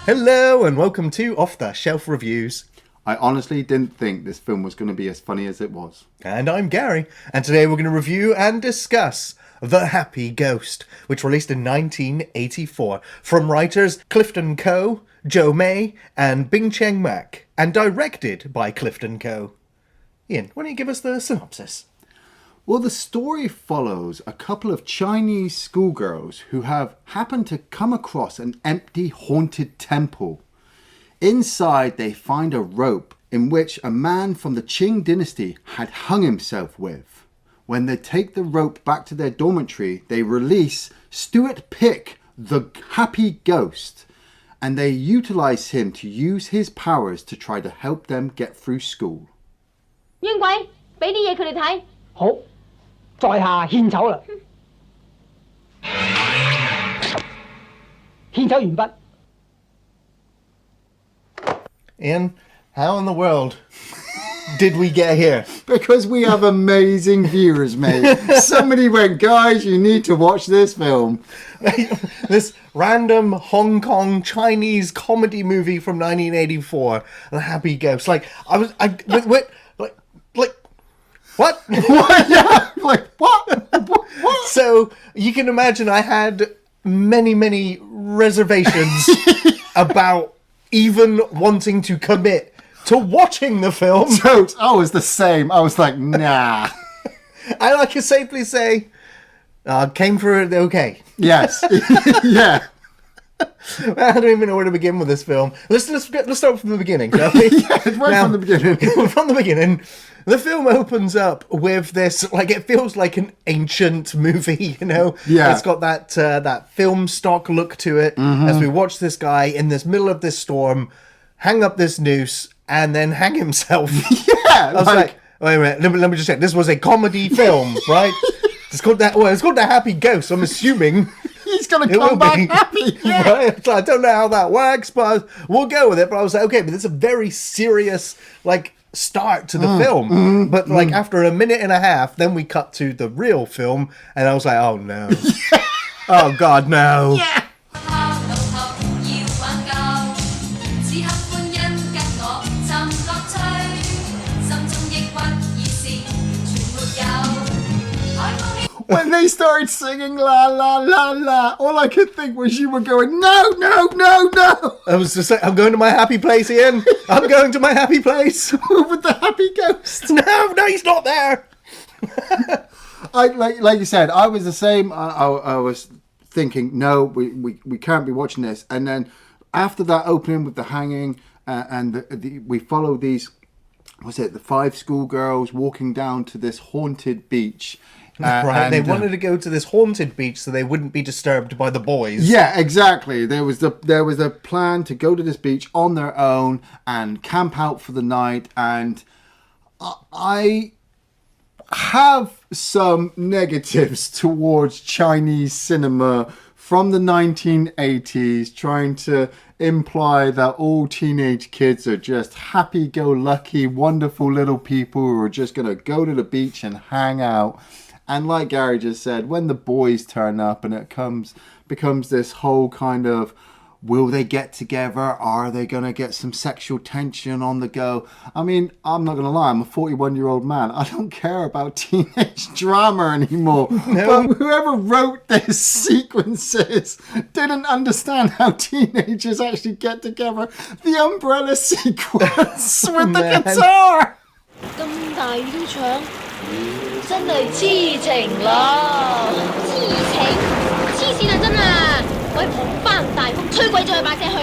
Hello and welcome to Off the Shelf Reviews. I honestly didn't think this film was going to be as funny as it was. And I'm Gary, and today we're going to review and discuss The Happy Ghost, which released in 1984 from writers Clifton Co., Joe May, and Bing Cheng Mak, and directed by Clifton Co. Iain, why don't you give us the synopsis? Well, the story follows a couple of Chinese schoolgirls who have happened to come across an empty haunted temple. Inside, they find a rope in which a man from the Qing dynasty had hung himself with. When they take the rope back to their dormitory, they release Stuart Pick, the Happy Ghost, and they utilize him to use his powers to try to help them get through school. 英鬼，俾啲嘢佢哋睇。好，在下獻醜啦。獻醜完畢。Iain, how in the world did we get here? Because we have amazing viewers, mate. Somebody went, guys, you need to watch this film. This random Hong Kong Chinese comedy movie from 1984, The Happy Ghost. What? What? Yeah, like, what? So you can imagine I had many reservations about even wanting to commit to watching the film. Totes, I was the same. I was like, nah. I can safely say, came for it okay. Yes. Yeah. I don't even know where to begin with this film. Let's start from the beginning, shall we? From the beginning. From the beginning. The film opens up with this, it feels like an ancient movie, you know? Yeah. It's got that film stock look to it as we watch this guy in this middle of this storm hang up this noose and then hang himself. Yeah. I was like, wait a minute, let me just check. This was a comedy film, right? It's called The Happy Ghost. I'm assuming he's going to come back happy. Yeah. Right? So I don't know how that works, but we'll go with it. But I was like, okay, but it's a very serious, start to the film. But after a minute and a half, then we cut to the real film, and I was like, oh no. Yeah. Oh God, no. Yeah. When they started singing La La La La, all I could think was you were going, no. I was just like, I'm going to my happy place, Iain. I'm going to my happy place. With the happy ghost. No, he's not there. Like you said, I was the same. I was thinking, no, we can't be watching this. And then after that opening with the hanging we follow these, the 5 schoolgirls walking down to this haunted beach. Right, they wanted to go to this haunted beach so they wouldn't be disturbed by the boys. Yeah, exactly. There was a plan to go to this beach on their own and camp out for the night. And I have some negatives towards Chinese cinema from the 1980s, trying to imply that all teenage kids are just happy-go-lucky, wonderful little people who are just going to go to the beach and hang out. And like Gary just said, when the boys turn up and it becomes this whole kind of, will they get together? Are they going to get some sexual tension on the go? I mean, I'm not going to lie, I'm a 41-year-old man. I don't care about teenage drama anymore. No. But whoever wrote these sequences didn't understand how teenagers actually get together. The umbrella sequence with the guitar. 咁大啲腸，真係痴情啦！痴情，黐線啊真啊！我係狂風大風吹鬼咗佢把車去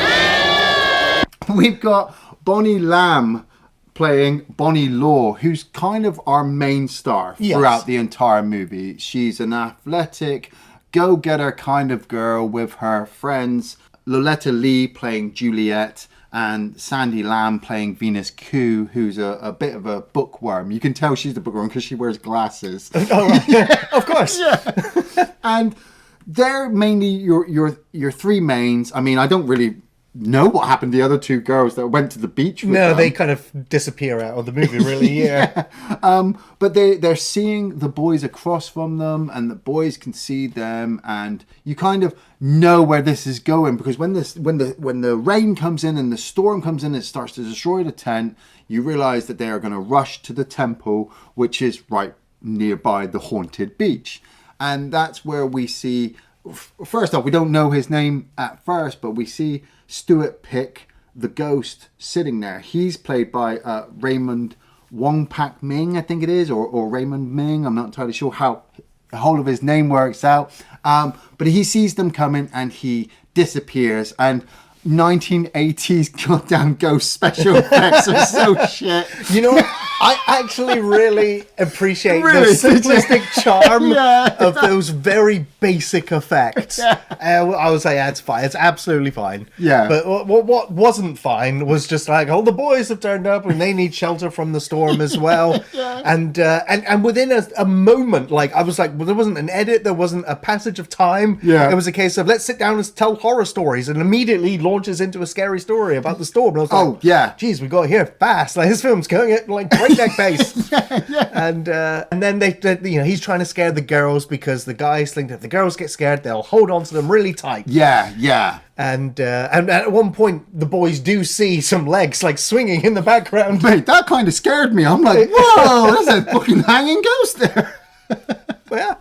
啊！ We've got Bonnie Lam playing Bonnie Law, who's kind of our main star throughout the entire movie. She's an athletic, go-getter kind of girl with her friends. Loletta Lee playing Juliet, and Sandy Lam playing Venus Koo, who's a bit of a bookworm. You can tell she's the bookworm because she wears glasses. Oh, right. Yeah. Of course. Yeah. And they're mainly your 3 mains. I mean, I don't really know what happened to the other two girls that went to the beach with No, them. they kind of disappear out of the movie, really. Yeah. But they're seeing the boys across from them, and the boys can see them, and you kind of know where this is going, because when the rain comes in and the storm comes in and starts to destroy the tent, you realize that they are going to rush to the temple, which is right nearby the haunted beach. And that's where we see, first off, we don't know his name at first, but we see Stuart Pick, the ghost, sitting there. He's played by Raymond Wong Pak-Ming, I think it is, or Raymond Ming. I'm not entirely sure how the whole of his name works out. But he sees them coming and he disappears. And 1980s goddamn ghost special effects are so shit. You know what? I actually really appreciate Really? the simplistic charm Yeah. of those very basic effects. Yeah. I would say that's fine. It's absolutely fine. Yeah. But what wasn't fine was just like, all the boys have turned up and they need shelter from the storm as well. Yeah. And within a moment, like, I was like, well, there wasn't an edit, there wasn't a passage of time. Yeah. It was a case of, let's sit down and tell horror stories, and immediately launches into a scary story about the storm. And I was like, Oh, yeah. geez, we got here fast. Like, this film's going at like breakneck pace. And then they he's trying to scare the girls, because the guys think that if the girls get scared, they'll hold on to them really tight. Yeah. And at one point, the boys do see some legs like swinging in the background. Mate, that kind of scared me. I'm like, whoa, there's a fucking hanging ghost there. Yeah.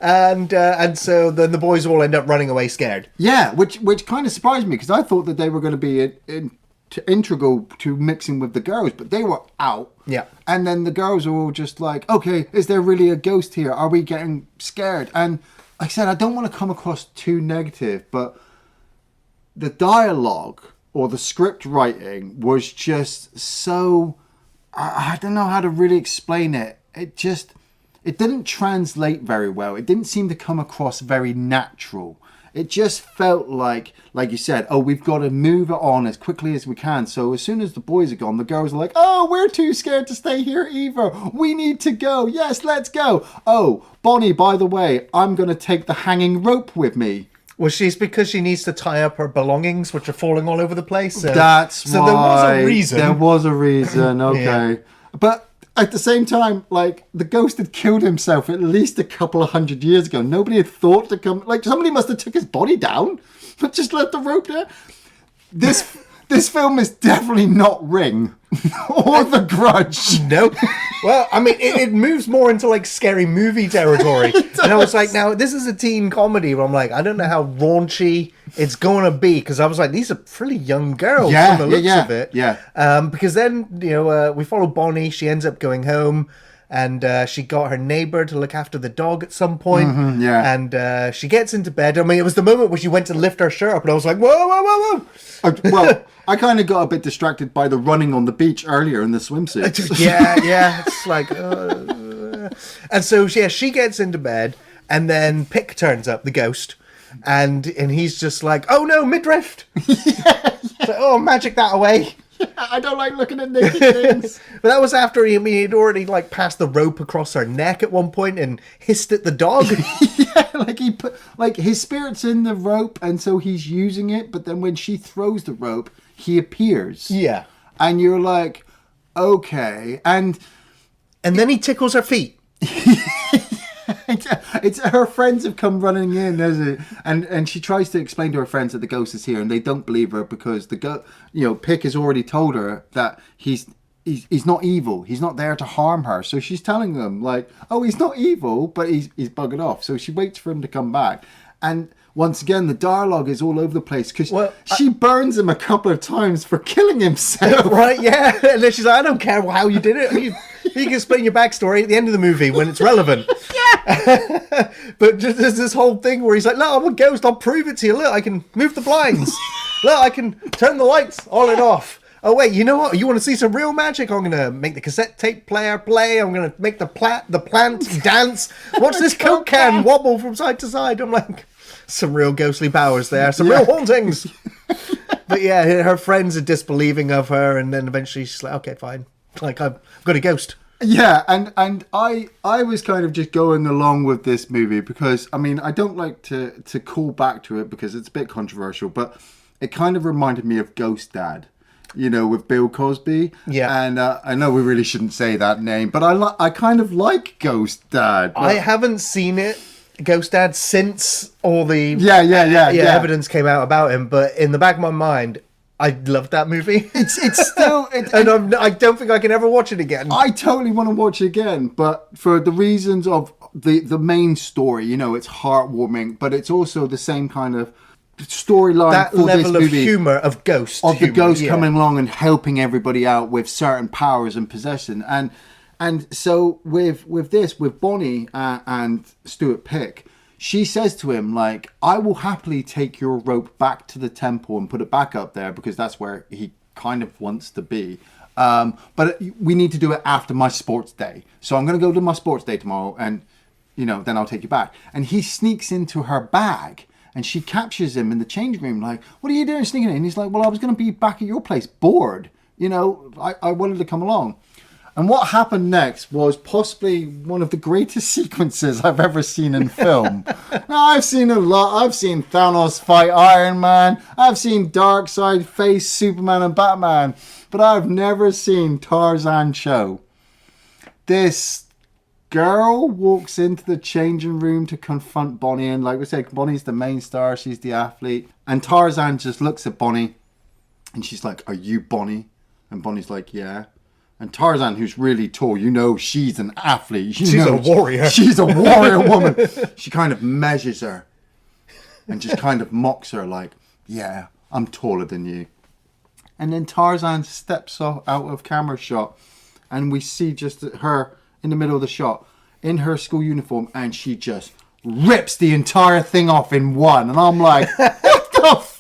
And so then the boys all end up running away scared. Yeah, which kind of surprised me, because I thought that they were going to be integral to mixing with the girls, but they were out. Yeah. And then the girls are all just like, okay, is there really a ghost here? Are we getting scared? And like I said, I don't want to come across too negative, but the dialogue or the script writing was just so, I don't know how to really explain it. It didn't translate very well. It didn't seem to come across very natural. It just felt like you said, oh, we've got to move it on as quickly as we can. So as soon as the boys are gone, the girls are like, oh, we're too scared to stay here either. We need to go. Yes, let's go. Oh, Bonnie, by the way, I'm going to take the hanging rope with me. Well, because she needs to tie up her belongings, which are falling all over the place. So There was a reason. There was a reason, okay. Yeah. But at the same time, like, the ghost had killed himself at least a couple of 100 years ago. Nobody had thought to come... Like, somebody must have took his body down, but just left the rope there. This film is definitely not Ring or The Grudge. Nope. Well, I mean, it moves more into like scary movie territory. And I was like, now this is a teen comedy where I'm like, I don't know how raunchy it's going to be, because I was like, these are pretty young girls from the looks of it. Yeah. Because then, we follow Bonnie. She ends up going home. And she got her neighbor to look after the dog at some point. yeah. And she gets into bed. I mean, it was the moment where she went to lift her shirt up, and I was like, whoa. Well, I kind of got a bit distracted by the running on the beach earlier in the swimsuit. yeah. It's like... And so, yeah, she gets into bed, and then Pick turns up, the ghost. And he's just like, oh no, midriff. So, oh, magic that away. I don't like looking at naked things. But that was after he'd already like passed the rope across her neck at one point and hissed at the dog. Yeah, like he put his spirit's in the rope, and so he's using it. But then when she throws the rope, he appears. Yeah, and you're like, okay, and then he tickles her feet. It's her friends have come running in, and she tries to explain to her friends that the ghost is here, and they don't believe her, because Pick has already told her that he's not evil. He's not there to harm her. So she's telling them like, oh, he's not evil, but he's buggered off. So she waits for him to come back, and once again the dialogue is all over the place, because she burns him a couple of times for killing himself. Right? Yeah. And then she's like, I don't care how you did it. You can explain your backstory at the end of the movie when it's relevant. Yeah. But just there's this whole thing where he's like, look, I'm a ghost. I'll prove it to you. Look, I can move the blinds. Look, I can turn the lights on and off. Oh, wait, you know what? You want to see some real magic? I'm going to make the cassette tape player play. I'm going to make the plant dance. Watch this Coke can wobble from side to side. I'm like, some real ghostly powers there. Some real hauntings. But yeah, her friends are disbelieving of her. And then eventually she's like, okay, fine. Like, I've got a ghost. Yeah, and I was kind of just going along with this movie because, I mean, I don't like to call back to it because it's a bit controversial, but it kind of reminded me of Ghost Dad, you know, with Bill Cosby. Yeah. And I know we really shouldn't say that name, but I kind of like Ghost Dad. I haven't seen it, Ghost Dad, since all the yeah, evidence came out about him. But in the back of my mind, I loved that movie. It's still... and I don't think I can ever watch it again. I totally want to watch it again, but for the reasons of the main story, you know, it's heartwarming, but it's also the same kind of storyline That for this level of movie. Humour of ghost. Of the humour, ghost yeah. coming along and helping everybody out with certain powers and possession. And so with this, with Bonnie and Stuart Pick, she says to him, like, I will happily take your rope back to the temple and put it back up there because that's where he kind of wants to be. But we need to do it after my sports day. So I'm going to go to my sports day tomorrow and, you know, then I'll take you back. And he sneaks into her bag and she captures him in the change room. Like, what are you doing sneaking in? And he's like, well, I was going to be back at your place, bored. You know, I wanted to come along. And what happened next was possibly one of the greatest sequences I've ever seen in film. Now, I've seen a lot. I've seen Thanos fight Iron Man. I've seen Darkseid face Superman and Batman. But I've never seen Tarzan show. This girl walks into the changing room to confront Bonnie. And like we said, Bonnie's the main star. She's the athlete. And Tarzan just looks at Bonnie. And she's like, are you Bonnie? And Bonnie's like, yeah. And Tarzan, who's really tall, you know she's an athlete. She's a warrior. She's a warrior woman. She kind of measures her and just kind of mocks her like, yeah, I'm taller than you. And then Tarzan steps out of camera shot and we see just her in the middle of the shot in her school uniform and she just rips the entire thing off in one. And I'm like, what the fuck?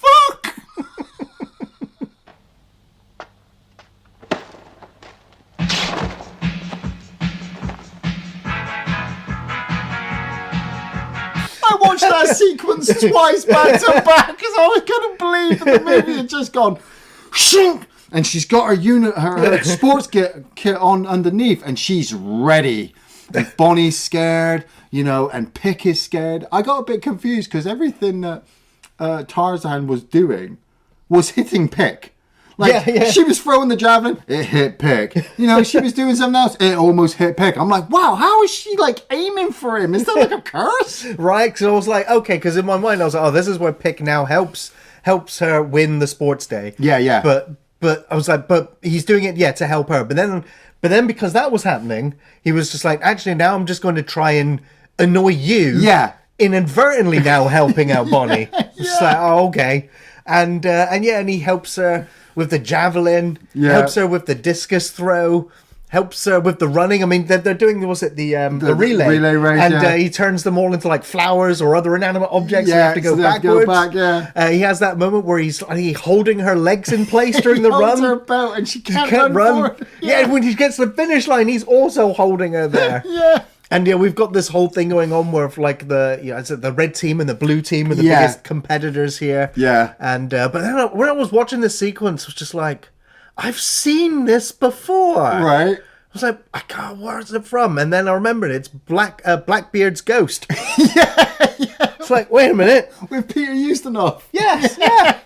I watched that sequence twice back to back because I couldn't believe that the movie had just gone shink, and she's got her sports kit on underneath and she's ready. And Bonnie's scared, you know, and Pick is scared. I got a bit confused because everything that Tarzan was doing was hitting Pick. Like, she was throwing the javelin, it hit Pick. You know, she was doing something else, it almost hit Pick. I'm like, wow, how is she, like, aiming for him? Is that like a curse? Right, because I was like, okay, because in my mind I was like, oh, this is where Pick now helps her win the sports day. Yeah. But I was like, but he's doing it, to help her. But then because that was happening, he was just like, actually, now I'm just going to try and annoy you. Yeah. Inadvertently now helping out Bonnie. It's like, oh, okay. And he helps her with the javelin, helps her with the discus throw, helps her with the running. I mean, they're doing, the relay? Relay race, and he turns them all into like flowers or other inanimate objects. So you have to go backwards. He has that moment where he's holding her legs in place during the run. Holds her belt and she can't run. forward. Yeah, when he gets to the finish line, he's also holding her there. Yeah. And we've got this whole thing going on where like the red team and the blue team are the biggest competitors here. Yeah. And but then when I was watching this sequence, I was just like, I've seen this before. Right. I was like, I can't. Where's it from? And then I remembered it's Blackbeard's ghost. yeah. It's like, wait a minute. With Peter Ustinov. Yes, yeah.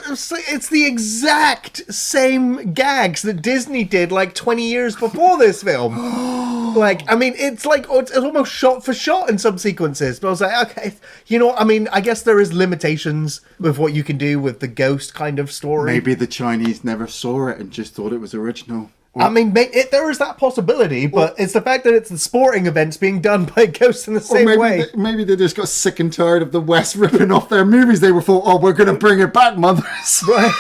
It's the exact same gags that Disney did like 20 years before this film. Like, I mean, it's like, it's almost shot for shot in some sequences. But I was like, okay, you know, I mean, I guess there is limitations with what you can do with the ghost kind of story. Maybe the Chinese never saw it and just thought it was original. I mean, there is that possibility, but it's the fact that it's the sporting events being done by ghosts in the same way. Maybe they just got sick and tired of the West ripping off their movies. They were thought, oh, we're going to bring it back, mothers. Right.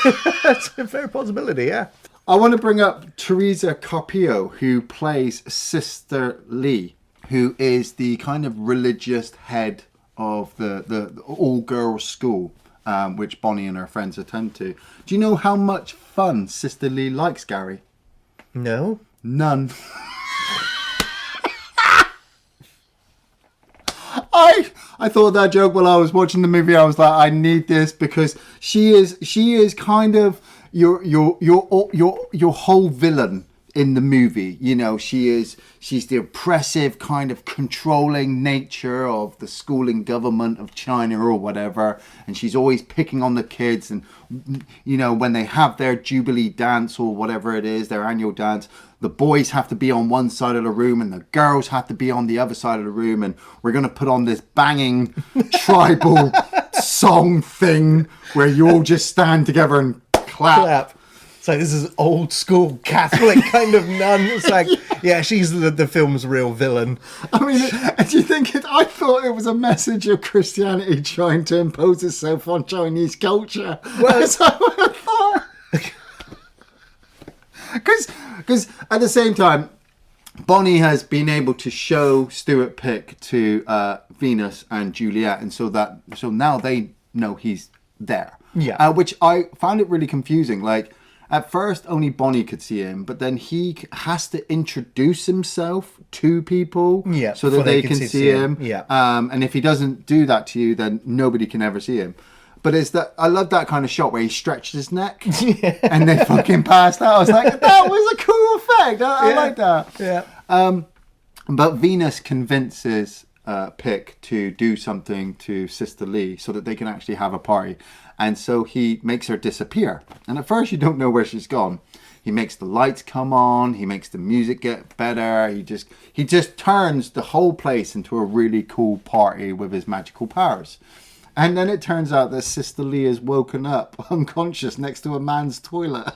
That's a fair possibility, yeah. I want to bring up Teresa Carpio, who plays Sister Lee, who is the kind of religious head of the all-girls school, which Bonnie and her friends attend to. Do you know how much fun Sister Lee likes, Gary? No. None. I thought that joke while I was watching the movie. I was like, I need this because she is kind of your whole villain. in the movie. You know, she's the oppressive kind of controlling nature of the schooling government of China or whatever, and she's always picking on the kids. And you know, when they have their Jubilee dance or whatever it is, their annual dance, the boys have to be on one side of the room and the girls have to be on the other side of the room, and we're going to put on this banging tribal song thing where you all just stand together and clap. It's like, this is old school Catholic kind of nun. It's like, yeah, she's the film's real villain. I mean, do you think I thought it was a message of Christianity trying to impose itself on Chinese culture. Well, that's what I thought. Because at the same time, Bonnie has been able to show Stuart Pick to Venus and Juliet, and so now they know he's there. Yeah. Which I found it really confusing. Like, at first, only Bonnie could see him, but then he has to introduce himself to people so that they can see him. Yeah. And if he doesn't do that to you, then nobody can ever see him. But I love that kind of shot where he stretches his neck and they fucking passed out. I was like, that was a cool effect. I like that. Yeah. But Venus convinces Pick to do something to Sister Lee so that they can actually have a party. And so he makes her disappear. And at first you don't know where she's gone. He makes the lights come on. He makes the music get better. He just turns the whole place into a really cool party with his magical powers. And then it turns out that Sister Lee is woken up unconscious next to a man's toilet.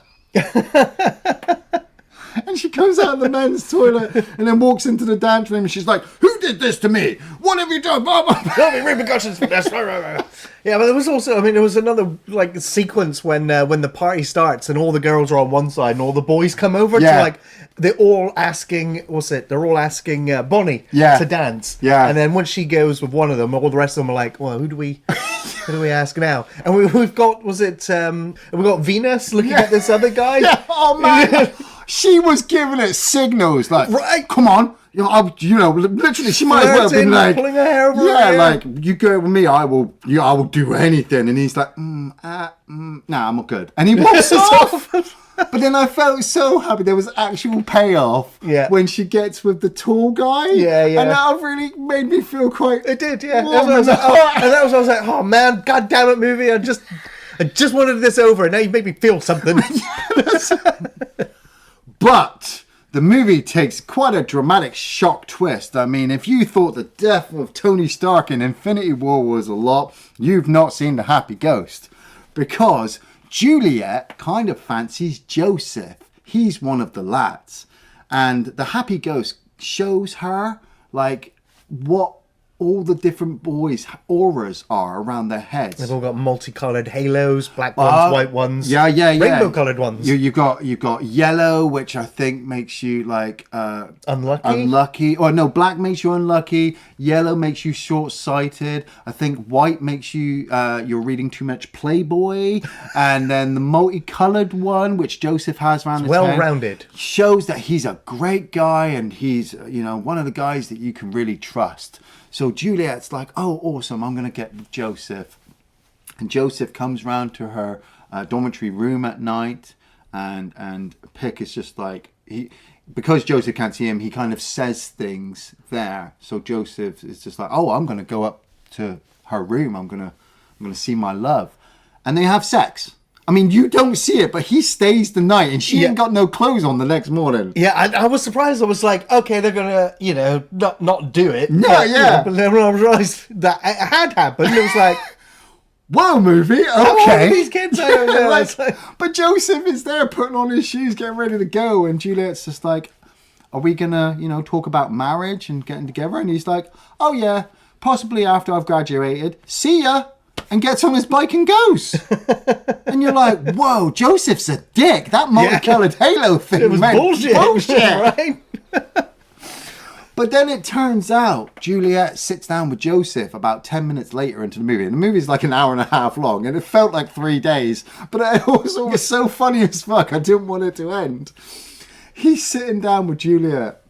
And she comes out of the men's toilet and then walks into the dance room and she's like, "Who did this to me? What have you done?" There'll be repercussions for this. Yeah, but there was also, there was another like sequence when the party starts and all the girls are on one side and all the boys come over to like, they're all asking, Bonnie to dance. Yeah. And then once she goes with one of them, all the rest of them are like, well, who do we ask now? And we've got, we got Venus looking at this other guy. Yeah. Oh man. She was giving it signals like, right, come on, literally, she might as well have been like, pulling her hair over yeah, her like, you go with me, I will do anything. And he's like, nah, I'm not good. And he walks off. But then I felt so happy. There was actual payoff when she gets with the tall guy. Yeah, yeah. And that really made me feel quite. It did, yeah. And that was I was like, oh man, god damn it, movie! I just wanted this over, and now you made me feel something. But the movie takes quite a dramatic shock twist. I mean, if you thought the death of Tony Stark in Infinity War was a lot, you've not seen The Happy Ghost. Because Juliet kind of fancies Joseph. He's one of the lads. And The Happy Ghost shows her, like, what all the different boys' auras are around their heads. They've all got multicolored halos, black ones, white ones, rainbow-colored ones. You've got yellow, which I think makes you like unlucky. Or no, black makes you unlucky. Yellow makes you short-sighted. I think white makes you you're reading too much Playboy. And then the multicolored one, which Joseph has around his head, well-rounded, shows that he's a great guy and he's one of the guys that you can really trust. So Juliet's like, oh, awesome, I'm going to get Joseph. And Joseph comes round to her dormitory room at night. And Pick is just like, because Joseph can't see him, he kind of says things there. So Joseph is just like, oh, I'm going to go up to her room. I'm going to see my love. And they have sex. I mean, you don't see it, but he stays the night and she ain't got no clothes on the next morning. Yeah, I was surprised. I was like, okay, they're going to, not do it. No, but then when I realised that it had happened, it was like, whoa, movie, okay. How old are these kids? I don't know. But Joseph is there putting on his shoes, getting ready to go. And Juliet's just like, are we going to, talk about marriage and getting together? And he's like, oh, yeah, possibly after I've graduated. See ya. And gets on his bike and goes. And you're like, whoa, Joseph's a dick. That multicolored halo thing. It was bullshit. Right? But then it turns out Juliet sits down with Joseph about 10 minutes later into the movie. And the movie's like an hour and a half long. And it felt like 3 days. But it was so funny as fuck. I didn't want it to end. He's sitting down with Juliet.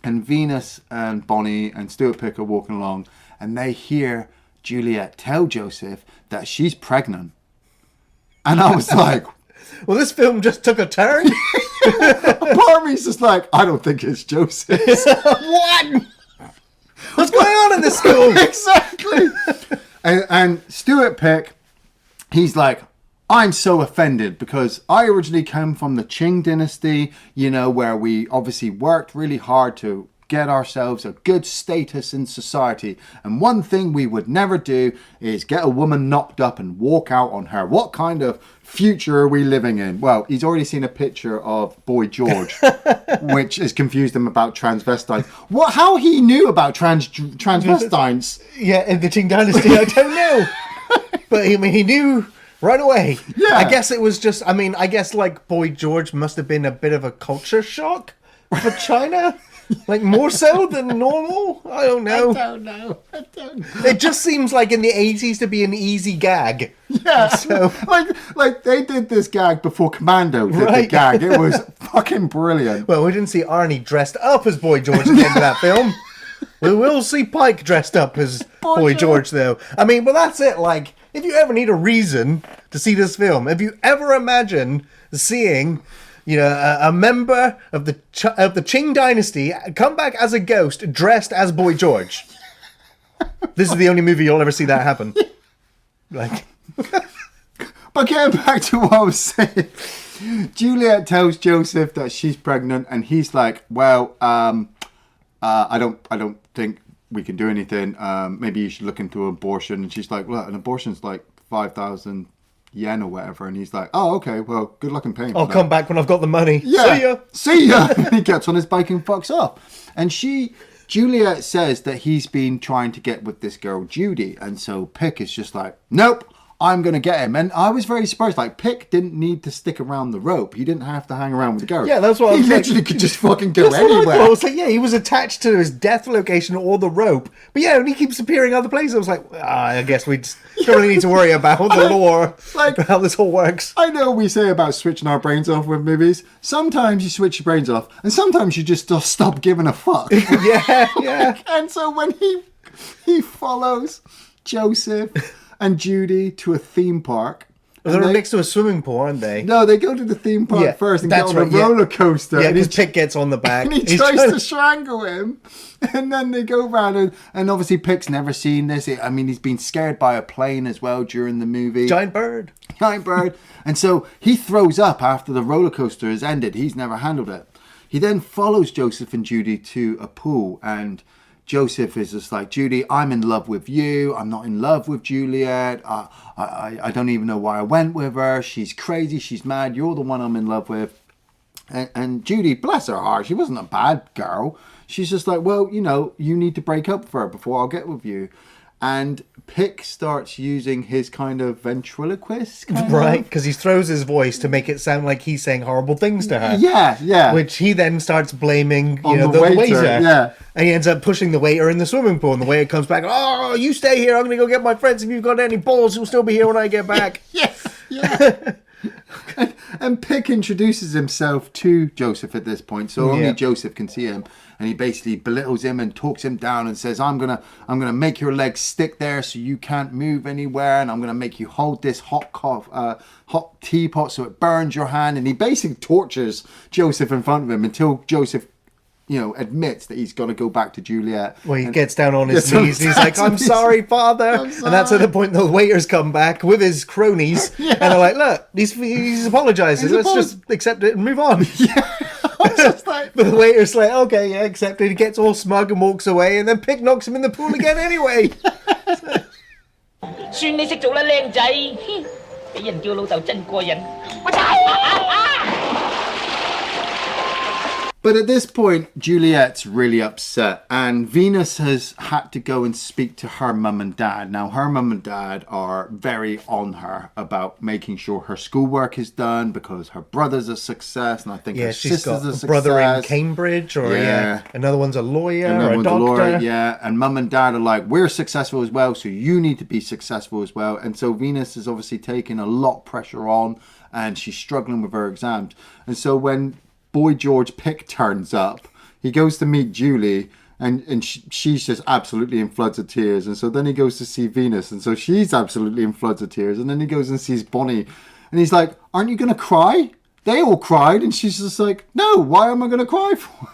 And Venus and Bonnie and Stuart Pick are walking along. And they hear Juliet tell Joseph that she's pregnant. And I was like, well, this film just took a turn. Part of me's just like, I don't think it's Joseph. What? What's going on in this school? Exactly. And Stuart Pick, he's like, I'm so offended because I originally came from the Qing dynasty, you know, where we obviously worked really hard to get ourselves a good status in society. And one thing we would never do is get a woman knocked up and walk out on her. What kind of future are we living in? Well, he's already seen a picture of Boy George, which has confused him about transvestites. How he knew about transvestites? Yeah, in the Qing Dynasty, I don't know. But I mean, he knew right away. Yeah. I guess it was just, I mean, I guess like Boy George must have been a bit of a culture shock for China. Like more so than normal? I don't know. I don't know. It just seems like in the 80s to be an easy gag. Yeah. So, like they did this gag before Commando did the Right. gag. It was fucking brilliant. well, we didn't see Arnie dressed up as Boy George at the end of that film. We will see Pike dressed up as Boy George, though. I mean, well, that's it. Like, if you ever need a reason to see this film, if you ever imagine seeing, you know, a member of the Qing Dynasty come back as a ghost dressed as Boy George, this is the only movie you'll ever see that happen. Like, But getting back to what I was saying, Juliet tells Joseph that she's pregnant, and he's like, "Well, I don't think we can do anything. Maybe you should look into abortion." And she's like, "Look, an abortion's like 5,000 yen or whatever." And he's like, "Oh, okay. Well, good luck in paying." I'll come back when I've got the money. Yeah. See ya. See ya. And he gets on his bike and fucks off. And Juliet says that he's been trying to get with this girl, Judy. And so Pick is just like, nope, I'm going to get him. And I was very surprised. Like, Pick didn't need to stick around the rope. He didn't have to hang around with the girl. Yeah, that's what I He was like. literally could just fucking go That's what I anywhere. thought. I was like, yeah, he was attached to his death location or the rope. But yeah, and he keeps appearing other places. I was like, I guess we just don't really need to worry about the lore, Like- how this all works. I know we say about switching our brains off with movies. Sometimes you switch your brains off, and sometimes you just stop giving a fuck. Yeah. And so when he follows Joseph and Judy to a theme park. They're and next to a swimming pool, aren't they? No, they go to the theme park first and get that's on a right, yeah. roller coaster. Yeah, and because Pick gets on the back. and he He's tries trying to strangle him. And then they go around and obviously Pick's never seen this. I mean, he's been scared by a plane as well during the movie. Giant bird. Giant bird. And so he throws up after the roller coaster has ended. He's never handled it. He then follows Joseph and Judy to a pool, and Joseph is just like, Judy, I'm in love with you. I'm not in love with Juliet. I don't even know why I went with her. She's crazy. She's mad. You're the one I'm in love with. And Judy, bless her heart, she wasn't a bad girl. She's just like, well, you know, you need to break up with her before I'll get with you. And Pick starts using his kind of ventriloquist. Right, because he throws his voice to make it sound like he's saying horrible things to her. Yeah. Which he then starts blaming, On the the waiter. waiter, yeah. And he ends up pushing the waiter in the swimming pool. And the waiter comes back, oh, you stay here. I'm going to go get my friends. If you've got any balls, you'll still be here when I get back. Yeah. And Pick introduces himself to Joseph at this point, so only Joseph can see him, and he basically belittles him and talks him down and says, I'm gonna make your legs stick there so you can't move anywhere, and I'm gonna make you hold this hot teapot so it burns your hand. And he basically tortures Joseph in front of him until Joseph, admits that he's got to go back to Juliet. Well, he gets down on his knees. He's like, I'm sorry, father. And that's at the point the waiters come back with his cronies. And they're like, look, he's apologizing. Let's just accept it and move on. But the waiter's like, okay, yeah, accepted. He gets all smug and walks away. And then Pick knocks him in the pool again anyway. 算你識做啦，靚仔，俾人叫老豆真過癮。我操！ But at this point, Juliet's really upset, and Venus has had to go and speak to her mum and dad. Now, her mum and dad are very on her about making sure her schoolwork is done because her brother's a success, and I think her she's sister's got a a success. brother in Cambridge, or another one's a lawyer or a doctor. And mum and dad are like, we're successful as well, so you need to be successful as well. And so Venus is obviously taking a lot of pressure on, and she's struggling with her exams. And so when Boy George Pick turns up, he goes to meet Julie, and she's just absolutely in floods of tears. And so then he goes to see Venus, and so she's absolutely in floods of tears. And then he goes and sees Bonnie, and he's like, aren't you going to cry? they all cried, and she's just like, no, why am I going to cry for?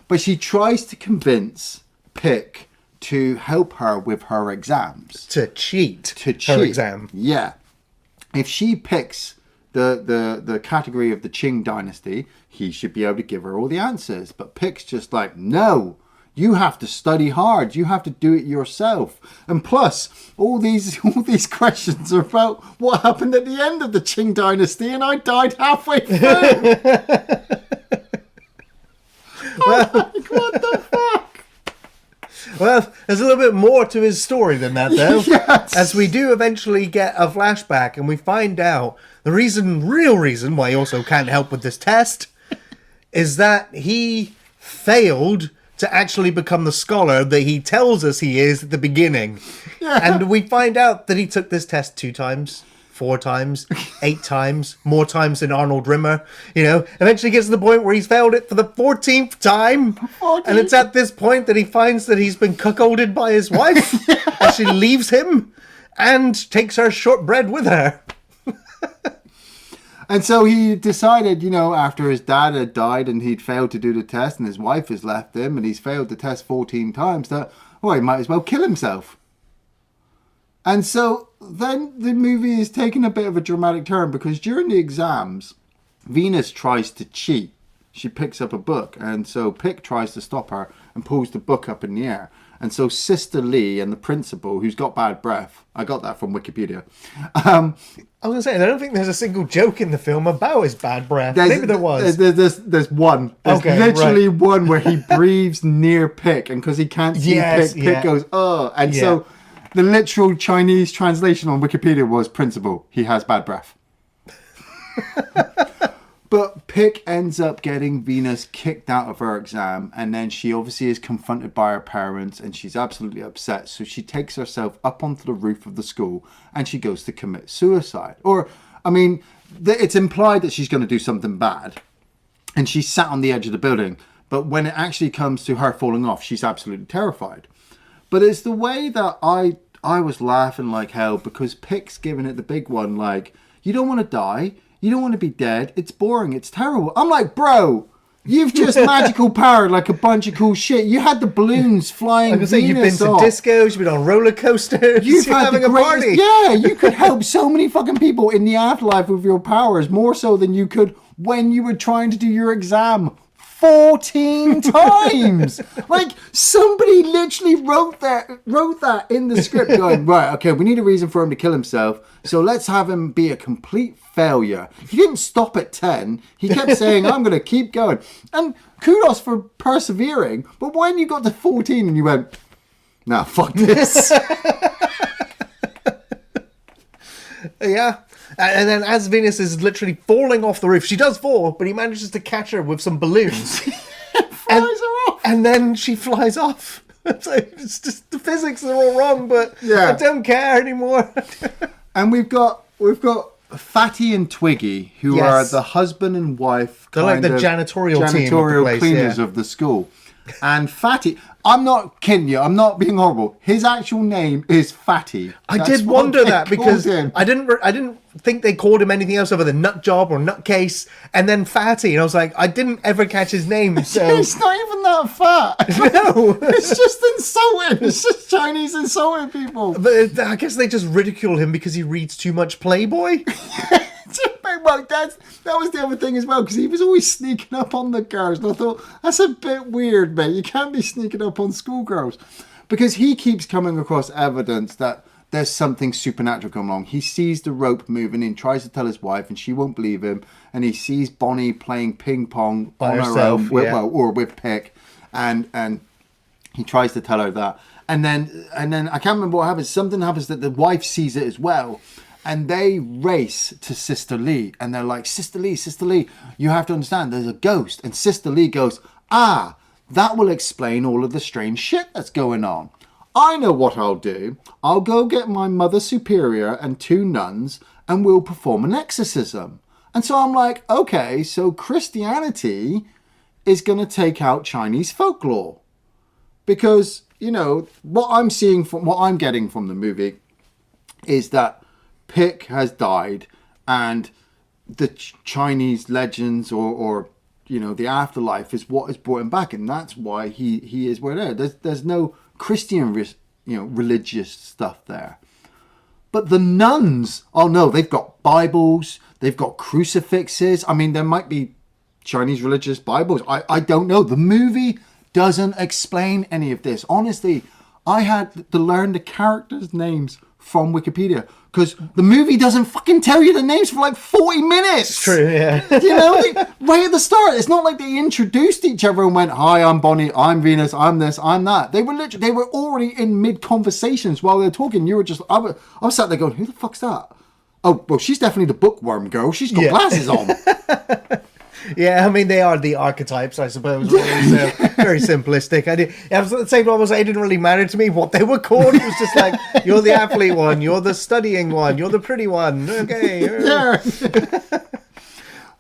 But she tries to convince Pick to help her with her exams. To cheat. Her exam. Yeah. If she picks the category of the Qing dynasty, he should be able to give her all the answers. But Pick's just like, no, you have to study hard. You have to do it yourself. And plus, all these questions are about what happened at the end of the Qing dynasty, and I died halfway through. Well, like, what the fuck? Well, there's a little bit more to his story than that, though. Yes. As we do eventually get a flashback, and we find out the real reason why he also can't help with this test is that he failed to actually become the scholar that he tells us he is at the beginning. Yeah. And we find out that he took this test 2 times. 4 times, 8 times, more times than Arnold Rimmer. You know, eventually gets to the point where he's failed it for the 14th time. 14th. And it's at this point that he finds that he's been cuckolded by his wife. And she leaves him and takes her shortbread with her. And so he decided, you know, after his dad had died and he'd failed to do the test and his wife has left him and he's failed the test 14 times, that, well, he might as well kill himself. And so then the movie is taking a bit of a dramatic turn because during the exams, Venus tries to cheat. She picks up a book, and so Pick tries to stop her and pulls the book up in the air. And so Sister Lee and the principal, who's got bad breath, I got that from Wikipedia. I was going to say, I don't think there's a single joke in the film about his bad breath. Maybe there was. There's one. There's literally one where he breathes near Pick, and because he can't see Pick, Pick goes, oh. And so the literal Chinese translation on Wikipedia was principal, he has bad breath. But Pick ends up getting Venus kicked out of her exam, and then she obviously is confronted by her parents, and she's absolutely upset. So she takes herself up onto the roof of the school, and she goes to commit suicide. Or, I mean, it's implied that she's going to do something bad, and she's sat on the edge of the building. But when it actually comes to her falling off, she's absolutely terrified. But it's the way that I was laughing like hell, because Pick's giving it the big one, like, you don't want to die. You don't want to be dead. It's boring. It's terrible. I'm like, bro, you've just magical powered like a bunch of cool shit. You had the balloons flying. Like I say, you've been to discos, you've been on roller coasters. You're having a party. Yeah, you could help so many fucking people in the afterlife with your powers, more so than you could when you were trying to do your exam 14 times. Like, somebody literally wrote that in the script going, right, okay, we need a reason for him to kill himself, so let's have him be a complete failure. He didn't stop at 10. He kept saying, I'm going to keep going. And kudos for persevering, but when you got to 14 and you went, nah, fuck this. Yeah. And then as Venus is literally falling off the roof, she does fall, but he manages to catch her with some balloons. Flies her off. And then she flies off. So it's just the physics are all wrong, but I don't care anymore. And we've got Fatty and Twiggy, who are the husband and wife. They're like the janitorial team of the place, cleaners of the school. And Fatty, I'm not kidding you, I'm not being horrible. His actual name is Fatty. I did wonder that because I didn't think they called him anything else other than nut job or nutcase, and then Fatty, and I was like, I didn't ever catch his name. So he's not even that fat. No, it's just insulting. It's just Chinese insulting people. But I guess they just ridicule him because he reads too much Playboy. Well, that was the other thing as well, because he was always sneaking up on the girls, and I thought, that's a bit weird, mate. You can't be sneaking up on schoolgirls. Because he keeps coming across evidence that there's something supernatural going on. He sees the rope moving and tries to tell his wife, and she won't believe him. And he sees Bonnie playing ping pong on her own, or with Pick, and he tries to tell her that. And then I can't remember what happens. Something happens that the wife sees it as well. And they race to Sister Lee. And they're like, Sister Lee, you have to understand, there's a ghost. And Sister Lee goes, that will explain all of the strange shit that's going on. I know what I'll do. I'll go get my Mother Superior and 2 nuns, and we'll perform an exorcism. And so I'm like, okay, so Christianity is going to take out Chinese folklore. Because, you know, what I'm getting from the movie is that Pick has died, and the Chinese legends or the afterlife is what has brought him back, and that's why he is where there's no Christian religious stuff there. But the nuns, oh no, they've got Bibles, they've got crucifixes. I mean, there might be Chinese religious Bibles. I don't know. The movie doesn't explain any of this. Honestly, I had to learn the characters' names from Wikipedia, because the movie doesn't fucking tell you the names for like 40 minutes. It's true, yeah. Right at the start, it's not like they introduced each other and went, "Hi, I'm Bonnie, I'm Venus, I'm this, I'm that." They were already in mid conversations while they were talking. You were just, I was sat there going, "Who the fuck's that?" Oh, well, she's definitely the bookworm girl. She's got glasses on. Yeah, I mean, they are the archetypes, I suppose. Really, so very simplistic. I was at the same time, it didn't really matter to me what they were called. It was just like, you're the athlete one, you're the studying one, you're the pretty one. Okay. Yeah.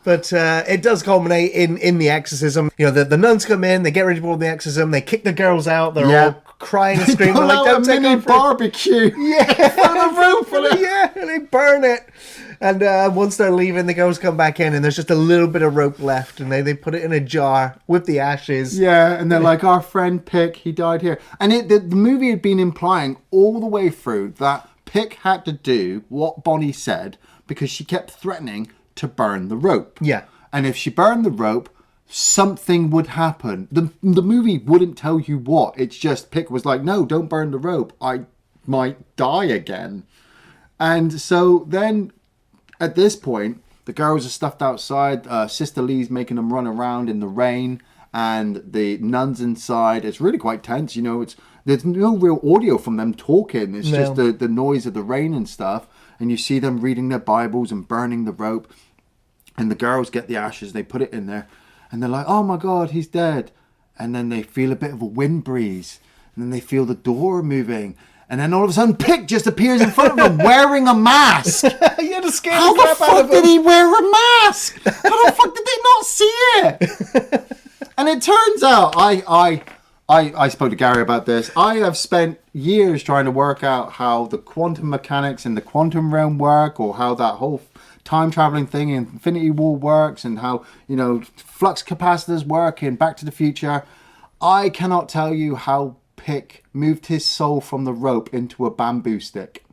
But it does culminate in the exorcism. The nuns come in, they get ready for the exorcism, they kick the girls out, they're all crying and screaming. Pull Like, out don't a take mini our food. barbecue. Yeah, on the roof of it. Yeah, and they burn it. And once they're leaving, the girls come back in, and there's just a little bit of rope left, and they put it in a jar with the ashes. Yeah, and they're like, "Our friend Pick, he died here." And the movie had been implying all the way through that Pick had to do what Bonnie said because she kept threatening to burn the rope. Yeah. And if she burned the rope, something would happen. The movie wouldn't tell you what. It's just Pick was like, "No, don't burn the rope. I might die again." And so then at this point, the girls are stuffed outside. Sister Lee's making them run around in the rain, and the nuns inside. It's really quite tense. There's no real audio from them talking. It's just the noise of the rain and stuff. And you see them reading their Bibles and burning the rope. And the girls get the ashes, they put it in there, and they're like, "Oh my God, he's dead." And then they feel a bit of a wind breeze, and then they feel the door moving, and then all of a sudden Pick just appears in front of them wearing a mask. You had to scare How the the crap out fuck of did them. he wear a mask? How the fuck did they not see it? And it turns out, I spoke to Gary about this. I have spent years trying to work out how the quantum mechanics in the quantum realm work, or how that whole time traveling thing in Infinity War works, and how flux capacitors work in Back to the Future. I cannot tell you how Pick moved his soul from the rope into a bamboo stick,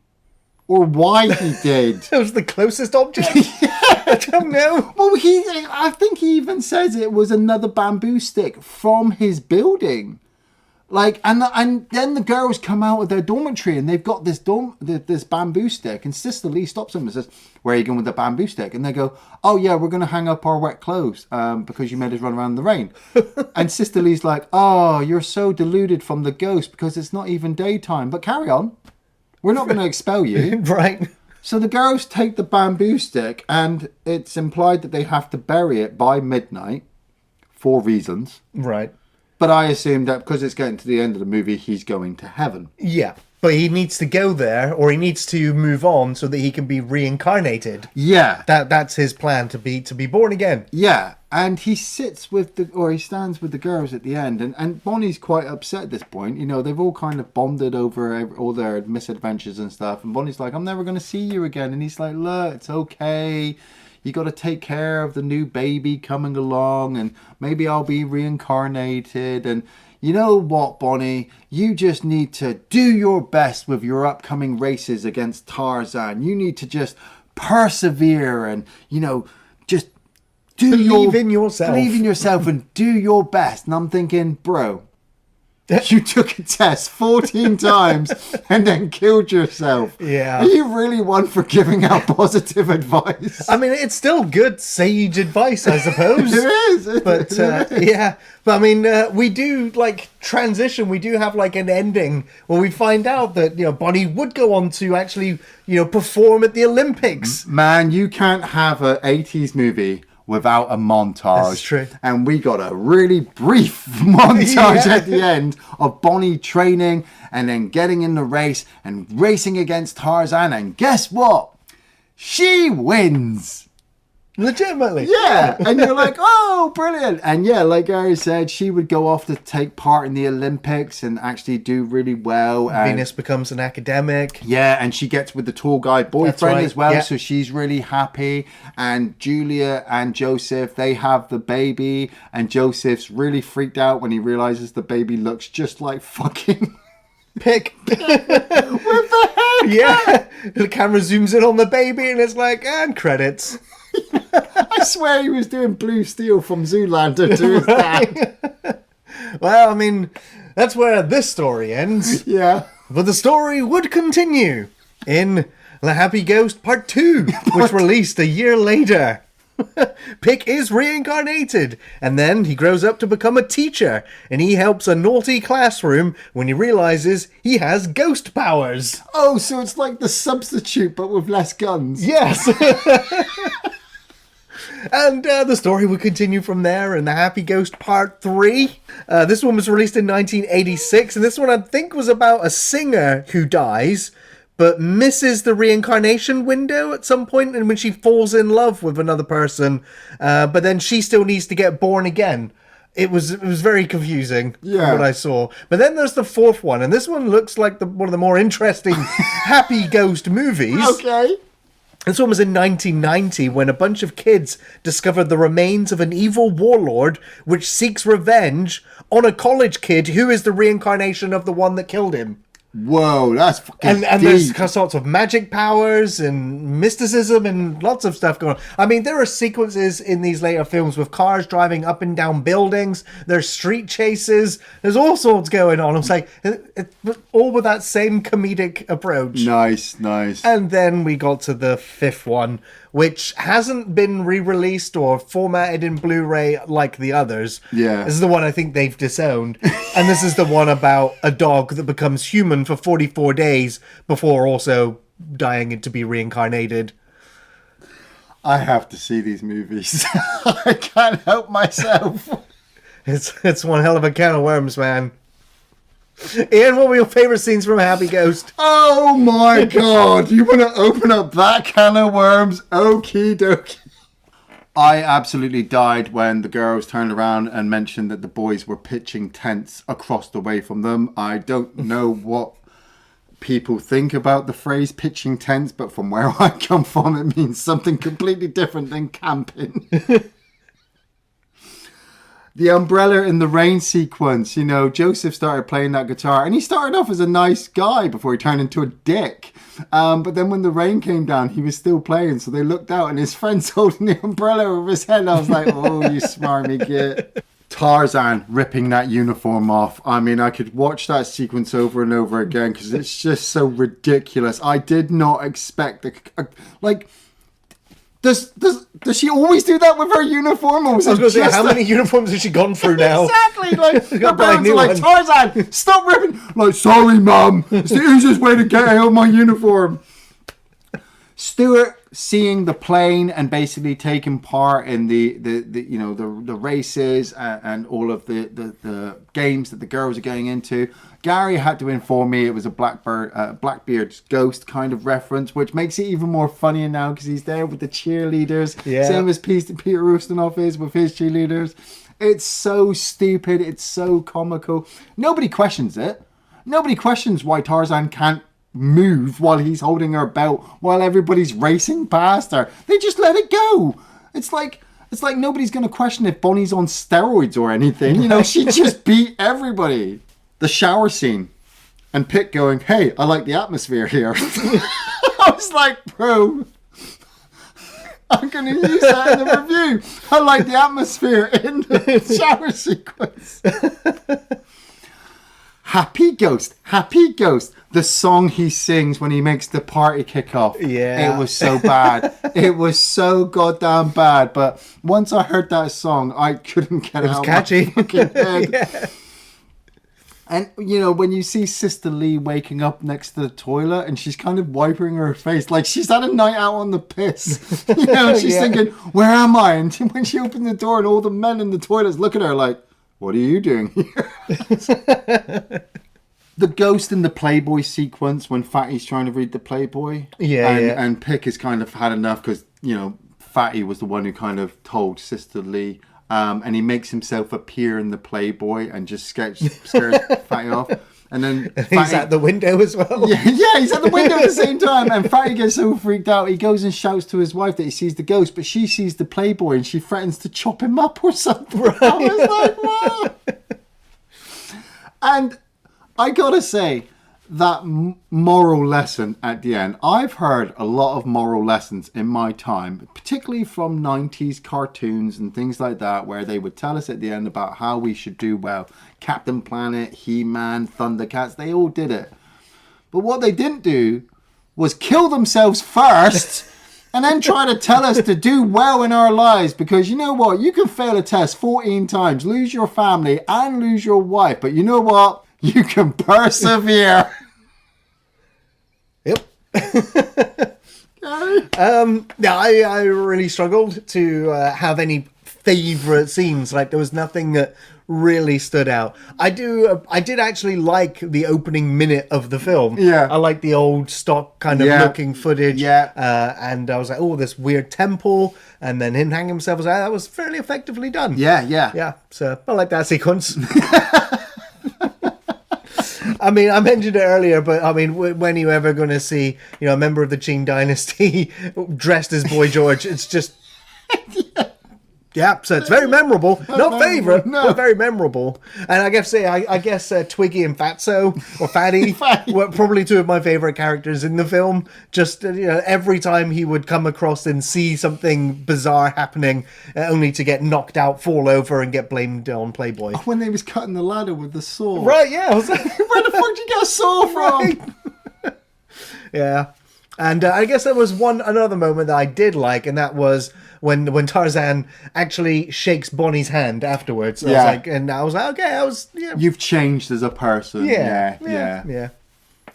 or why he did. It was the closest object. I don't know. Well, I think he even says it was another bamboo stick from his building. Like, and then the girls come out of their dormitory and they've got this bamboo stick, and Sister Lee stops them and says, "Where are you going with the bamboo stick?" And they go, "Oh yeah, we're going to hang up our wet clothes because you made us run around in the rain." And Sister Lee's like, "Oh, you're so deluded from the ghost because it's not even daytime. But carry on. We're not going to expel you." Right. So the girls take the bamboo stick, and it's implied that they have to bury it by midnight for reasons. Right. But I assume that because it's getting to the end of the movie, he's going to heaven. Yeah. But he needs to go there, or he needs to move on so that he can be reincarnated. Yeah. That's his plan, to be born again. Yeah. And he stands with the girls at the end. And Bonnie's quite upset at this point. They've all kind of bonded over all their misadventures and stuff. And Bonnie's like, "I'm never going to see you again." And he's like, "Look, it's okay. You got to take care of the new baby coming along, and maybe I'll be reincarnated. And you know what, Bonnie? You just need to do your best with your upcoming races against Tarzan. You need to just persevere and, just Believe in yourself. Believe in yourself and do your best." And I'm thinking, bro, you took a test 14 times and then killed yourself. Yeah. Are you really one for giving out positive advice? I mean, it's still good sage advice, I suppose. It is. But yeah. But I mean, we do transition. We do have an ending where we find out that Bonnie would go on to actually perform at the Olympics. Man, you can't have an 80s movie without a montage. That's true. And we got a really brief montage at the end of Bonnie training and then getting in the race and racing against Tarzan. And guess what? She wins. Legitimately. Yeah, and you're like, oh, brilliant. And yeah, like Gary said, she would go off to take part in the Olympics and actually do really well. And Venus becomes an academic. yeah, and she gets with the tour guide boyfriend right, as well, yeah. so she's really happy. And Julia and Joseph, they have the baby, and Joseph's really freaked out when he realizes the baby looks just like fucking Pick. with the hair. Yeah. The camera zooms in on the baby and it's like, and credits. I swear he was doing Blue Steel from Zoolander to his dad. Well, I mean, that's where this story ends. Yeah. But the story would continue in The Happy Ghost Part 2, which released a year later. Pick is reincarnated, and then he grows up to become a teacher, and he helps a naughty classroom when he realizes he has ghost powers. Oh, so it's like The Substitute, but with less guns. Yes! And the story would continue from there in The Happy Ghost Part 3. This one was released in 1986, and this one I think was about a singer who dies, but misses the reincarnation window at some point, and when she falls in love with another person, but then she still needs to get born again. It was very confusing from what I saw. But then there's the fourth one, and this one looks like one of the more interesting Happy Ghost movies. Okay. This one was in 1990 when a bunch of kids discovered the remains of an evil warlord which seeks revenge on a college kid who is the reincarnation of the one that killed him. Whoa, that's fucking And deep. there's sorts of magic powers and mysticism and lots of stuff going on. I mean, there are sequences in these later films with cars driving up and down buildings. There's street chases. There's all sorts going on. I'm saying, all with that same comedic approach. Nice, nice. And then we got to the fifth one, which hasn't been re-released or formatted in Blu-ray like the others. Yeah. This is the one I think they've disowned. And this is the one about a dog that becomes human for 44 days before also dying to be reincarnated. I have to see these movies. I can't help myself. It's one hell of a can of worms, man. Iain, what were your favourite scenes from Happy Ghost? Oh my god, you want to open up that can of worms? Okie dokie. I absolutely died when the girls turned around and mentioned that the boys were pitching tents across the way from them. I don't know what people think about the phrase pitching tents, but from where I come from, it means something completely different than camping. The umbrella in the rain sequence, you know, Joseph started playing that guitar and he started off as a nice guy before he turned into a dick. But then when the rain came down, he was still playing. So they looked out and his friend's holding the umbrella over his head. And I was like, oh, you smarmy git. Tarzan ripping that uniform off. I mean, I could watch that sequence over and over again because it's just so ridiculous. I did not expect, like... Does she always do that with her uniform? Or was I was it going to say, just how a- many uniforms has she gone through now? Exactly, like her Gotta buy a parents new are like, one. Tarzan, stop ripping. Like, sorry, Mum, it's the easiest way to get out of my uniform. Stuart seeing the plane and basically taking part in the you know the races and all of the games that the girls are going into. Gary had to inform me it was a Blackbeard's ghost kind of reference, which makes it even more funnier now because he's there with the cheerleaders, same as Peter Ustinov is with his cheerleaders. It's so stupid, it's so comical. Nobody questions it. Nobody questions why Tarzan can't move while he's holding her belt while everybody's racing past her. They just let it go. It's like nobody's going to question if Bonnie's on steroids or anything. You know, she just beat everybody. The shower scene and Pitt going, hey, I like the atmosphere here. I was like, bro, I'm going to use that in the review. I like the atmosphere in the shower sequence. Happy Ghost. The song he sings when he makes the party kick off. Yeah. It was so bad. It was so goddamn bad. But once I heard that song, I couldn't get it out. It was catchy. My fucking head. Yeah. And, you know, when you see Sister Lee waking up next to the toilet and she's kind of wiping her face like she's had a night out on the piss. You know, she's thinking, where am I? And when she opened the door and all the men in the toilets look at her like, what are you doing here? The ghost in the Playboy sequence when Fatty's trying to read the Playboy. Yeah. And Pick has kind of had enough because, you know, Fatty was the one who kind of told Sister Lee. And he makes himself appear in the Playboy and just scares Fatty off. And then he's at the window as well. Yeah, he's at the window at the same time. And Fatty gets so freaked out, he goes and shouts to his wife that he sees the ghost, but she sees the Playboy and she threatens to chop him up or something. Right. I was like, what? And I gotta say, that moral lesson at the end, I've heard a lot of moral lessons in my time, particularly from 90s cartoons and things like that, where they would tell us at the end about how we should do well. Captain Planet, He-Man, Thundercats, they all did it. But what they didn't do was kill themselves first and then try to tell us to do well in our lives, because you know what, you can fail a test 14 times, lose your family and lose your wife, but you know what, you can persevere. Yep. Yeah, I really struggled to have any favourite scenes. Like, there was nothing that really stood out. I did actually like the opening minute of the film. Yeah. I like the old stock kind of looking footage. Yeah. And I was like, oh, this weird temple, and then him hanging himself. I was like, that was fairly effectively done. Yeah. So I like that sequence. I mean, I mentioned it earlier, but I mean, when are you ever going to see, a member of the Qing dynasty dressed as Boy George? It's just, yeah. So it's very memorable, not favourite, but very memorable. And I guess Twiggy and Fatso or Fatty were probably two of my favourite characters in the film. Just every time he would come across and see something bizarre happening, only to get knocked out, fall over, and get blamed on Playboy. When they was cutting the ladder with the saw. Right? Yeah. I was like, where the fuck did you get a saw from? Right. Yeah. And I guess there was another moment that I did like, and that was when Tarzan actually shakes Bonnie's hand afterwards. I was like, okay, You've changed as a person. Yeah.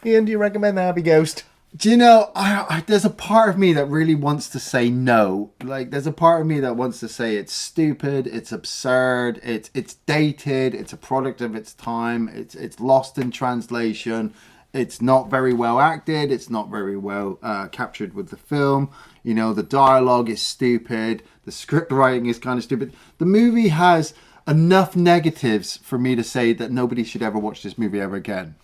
Iain, do you recommend The Happy Ghost? Do you know, there's a part of me that really wants to say no. Like, there's a part of me that wants to say it's stupid, it's absurd, it's dated, it's a product of its time, it's lost in translation. It's not very well acted. It's not very well captured with the film. The dialogue is stupid. The script writing is kind of stupid. The movie has enough negatives for me to say that nobody should ever watch this movie ever again.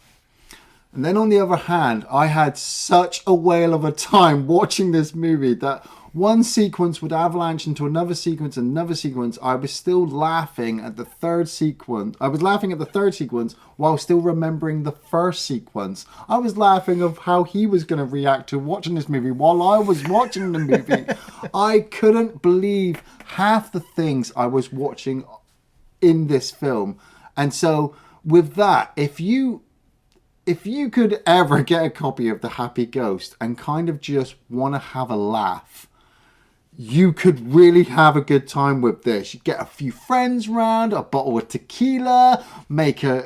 And then on the other hand, I had such a whale of a time watching this movie that one sequence would avalanche into another sequence. I was still laughing at the third sequence. I was laughing at the third sequence while still remembering the first sequence. I was laughing of how he was going to react to watching this movie while I was watching the movie. I couldn't believe half the things I was watching in this film. And so with that, if you could ever get a copy of The Happy Ghost and kind of just want to have a laugh, you could really have a good time with this. You get a few friends round, a bottle of tequila, make a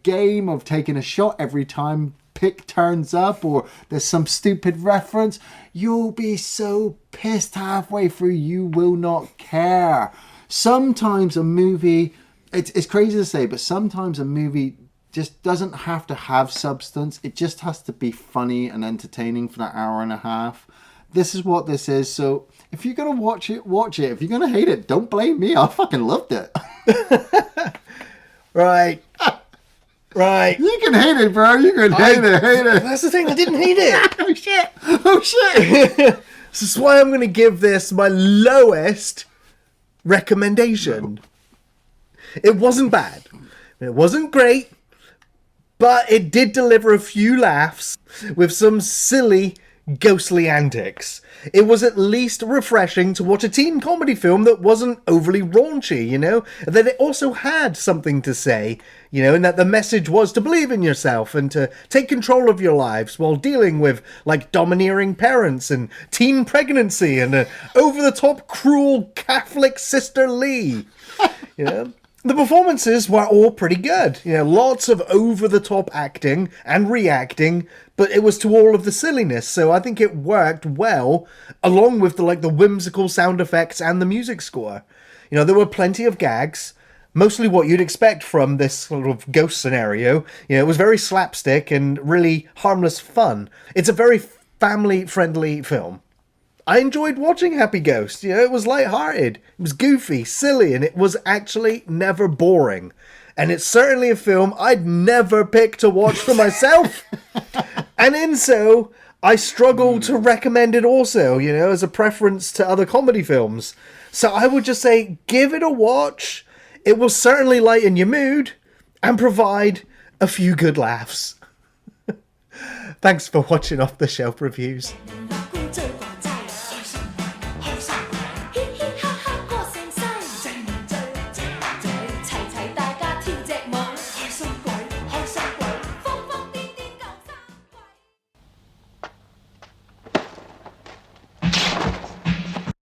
game of taking a shot every time pick turns up or there's some stupid reference. You'll be so pissed halfway through, you will not care. Sometimes a movie, it's crazy to say, but sometimes a movie just doesn't have to have substance. It just has to be funny and entertaining for that hour and a half. This is what this is. So if you're going to watch it, watch it. If you're going to hate it, don't blame me. I fucking loved it. Right. You can hate it, bro. You can hate it. That's the thing. I didn't hate it. Oh, shit. This is why I'm going to give this my lowest recommendation. It wasn't bad. It wasn't great. But it did deliver a few laughs with some silly, ghostly antics. It was at least refreshing to watch a teen comedy film that wasn't overly raunchy, that it also had something to say, and that the message was to believe in yourself and to take control of your lives while dealing with, domineering parents and teen pregnancy and an over-the-top cruel Catholic Sister Lee, The performances were all pretty good. Lots of over-the-top acting and reacting, but it was to all of the silliness, so I think it worked well, along with the whimsical sound effects and the music score. There were plenty of gags, mostly what you'd expect from this sort of ghost scenario. It was very slapstick and really harmless fun. It's a very family-friendly film. I enjoyed watching Happy Ghost. You know, it was lighthearted, it was goofy, silly, and it was actually never boring. And it's certainly a film I'd never pick to watch for myself. And in so, I struggle to recommend it also, you know, as a preference to other comedy films. So I would just say, give it a watch. It will certainly lighten your mood and provide a few good laughs. Thanks for watching Off the Shelf Reviews.